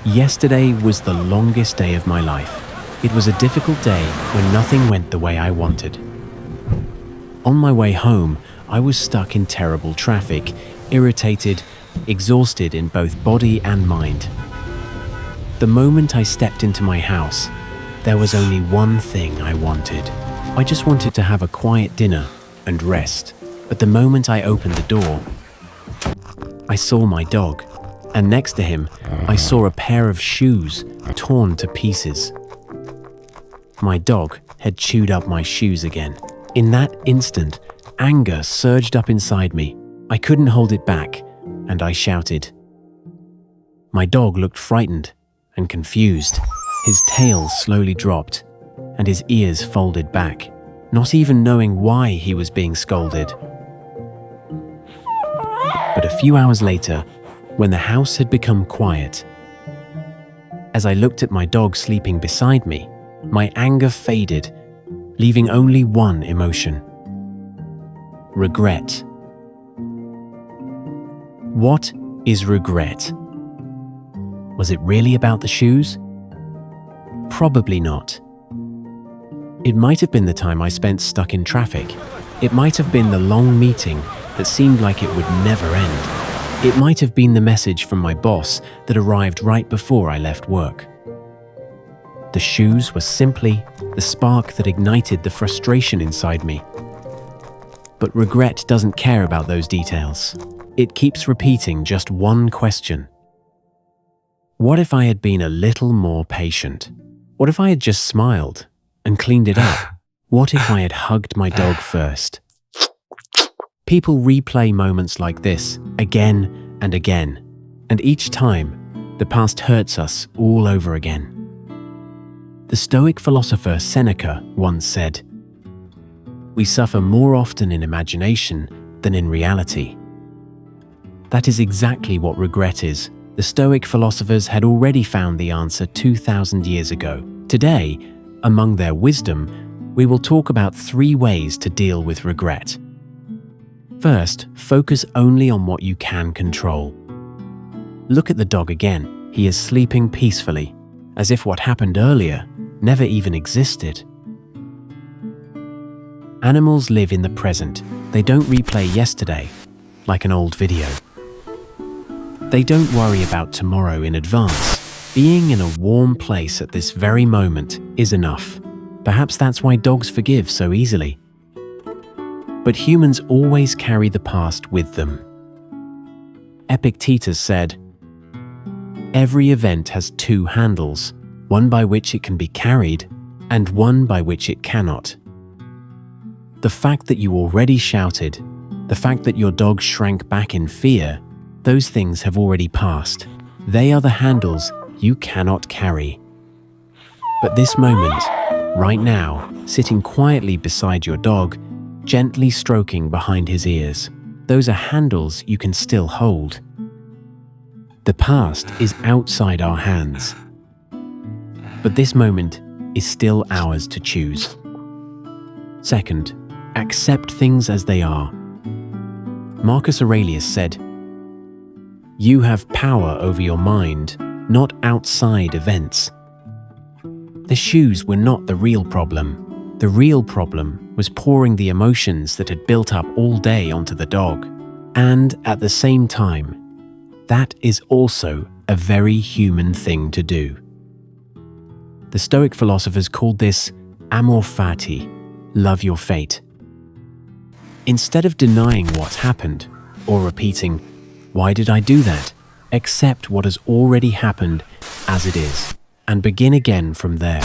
Yesterday was the longest day of my life. It was a difficult day when nothing went the way I wanted. On my way home, I was stuck in terrible traffic, irritated, exhausted in both body and mind. The moment I stepped into my house, there was only one thing I wanted. I just wanted to have a quiet dinner and rest. But the moment I opened the door, I saw my dog, and next to him, I saw a pair of shoes torn to pieces. My dog had chewed up my shoes again. In that instant, anger surged up inside me. I couldn't hold it back, and I shouted. My dog looked frightened and confused. His tail slowly dropped, and his ears folded back, not even knowing why he was being scolded. But a few hours later, when the house had become quiet, as I looked at my dog sleeping beside me, my anger faded, leaving only one emotion: regret. What is regret? Was it really about the shoes? Probably not. It might have been the time I spent stuck in traffic. It might have been the long meeting that seemed like it would never end. It might have been the message from my boss that arrived right before I left work. The shoes were simply the spark that ignited the frustration inside me. But regret doesn't care about those details. It keeps repeating just one question. What if I had been a little more patient? What if I had just smiled and cleaned it up? What if I had hugged my dog first? People replay moments like this again and again, and each time, the past hurts us all over again. The Stoic philosopher Seneca once said, "We suffer more often in imagination than in reality." That is exactly what regret is. The Stoic philosophers had already found the answer 2,000 years ago. Today, among their wisdom, we will talk about 3 ways to deal with regret. First, focus only on what you can control. Look at the dog again. He is sleeping peacefully, as if what happened earlier never even existed. Animals live in the present. They don't replay yesterday, like an old video. They don't worry about tomorrow in advance. Being in a warm place at this very moment is enough. Perhaps that's why dogs forgive so easily. But humans always carry the past with them. Epictetus said, "Every event has 2 handles, one by which it can be carried and one by which it cannot." The fact that you already shouted, the fact that your dog shrank back in fear, those things have already passed. They are the handles you cannot carry. But this moment, right now, sitting quietly beside your dog, gently stroking behind his ears, those are handles you can still hold. The past is outside our hands, but this moment is still ours to choose. Second, accept things as they are. Marcus Aurelius said, "You have power over your mind, not outside events." The shoes were not the real problem. The real problem was pouring the emotions that had built up all day onto the dog. And at the same time, that is also a very human thing to do. The Stoic philosophers called this Amor Fati, love your fate. Instead of denying what happened or repeating, "Why did I do that?" accept what has already happened as it is and begin again from there.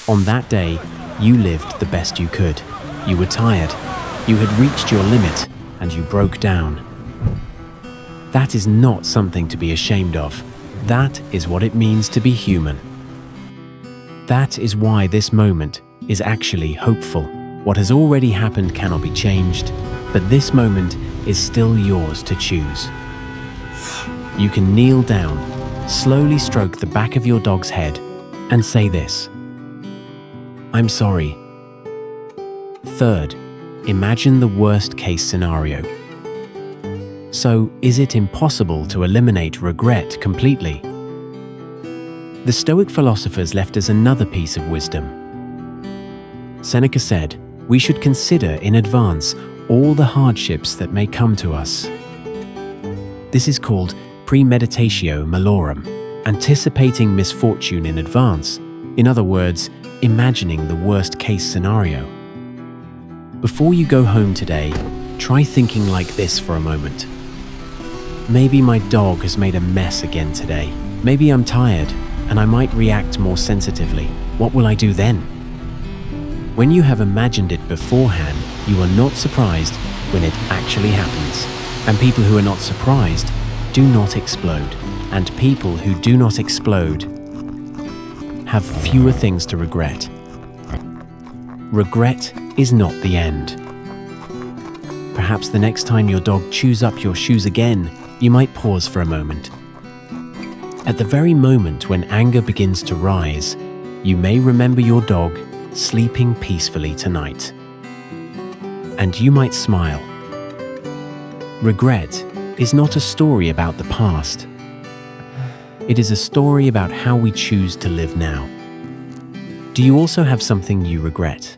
On that day, you lived the best you could. You were tired. You had reached your limit and you broke down. That is not something to be ashamed of. That is what it means to be human. That is why this moment is actually hopeful. What has already happened cannot be changed, but this moment is still yours to choose. You can kneel down, slowly stroke the back of your dog's head, and say this: "I'm sorry." Third, imagine the worst-case scenario. So, is it impossible to eliminate regret completely? The Stoic philosophers left us another piece of wisdom. Seneca said, "We should consider in advance all the hardships that may come to us." This is called Premeditatio Malorum, anticipating misfortune in advance. In other words, imagining the worst-case scenario. Before you go home today, try thinking like this for a moment. Maybe my dog has made a mess again today. Maybe I'm tired and I might react more sensitively. What will I do then? When you have imagined it beforehand, you are not surprised when it actually happens. And people who are not surprised do not explode. And people who do not explode have fewer things to regret. Regret is not the end. Perhaps the next time your dog chews up your shoes again, you might pause for a moment. At the very moment when anger begins to rise, you may remember your dog sleeping peacefully tonight. And you might smile. Regret is not a story about the past. It is a story about how we choose to live now. Do you also have something you regret?